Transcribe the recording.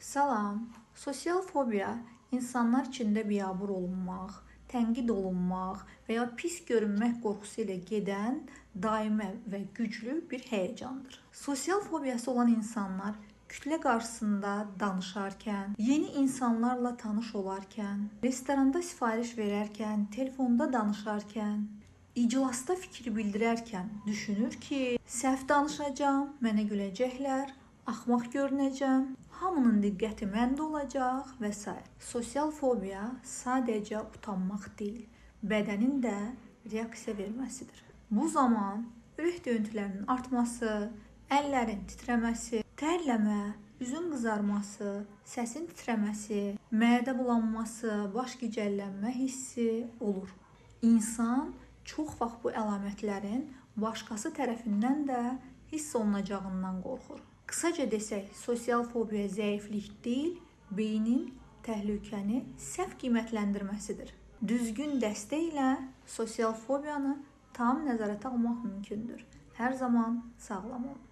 Salam. Sosial fobiya insanlar içində biabır olunmaq, tənqid olunmaq və ya pis görünmək qorxusu ilə gedən daimi və güclü bir həyəcandır. Sosial fobiyası olan insanlar kütlə qarşısında danışarkən, yeni insanlarla tanış olarkən, restoranda sifariş verərkən, telefonda danışarkən, iclasda fikir bildirərkən düşünür ki, səhv danışacağam, mənə güləcəklər, axmaq görünəcəm, hamının diqqəti məndə olacaq və s. Sosial fobiya sadəcə utanmaq deyil, bədənin də reaksiya verməsidir. Bu zaman ürək döyüntülərinin artması, əllərin titrəməsi, tərləmə, üzün qızarması, səsin titrəməsi, mədə bulanması, baş gicəllənmə hissi olur. İnsan çox vaxt bu əlamətlərin başqası tərəfindən də hiss olunacağından qorxur. Qısaca desək, sosial fobiya zəiflik deyil, beynin təhlükəni səhv qiymətləndirməsidir. Düzgün dəstək ilə sosial fobiyanı tam nəzarətə almaq mümkündür. Hər zaman sağlam olun.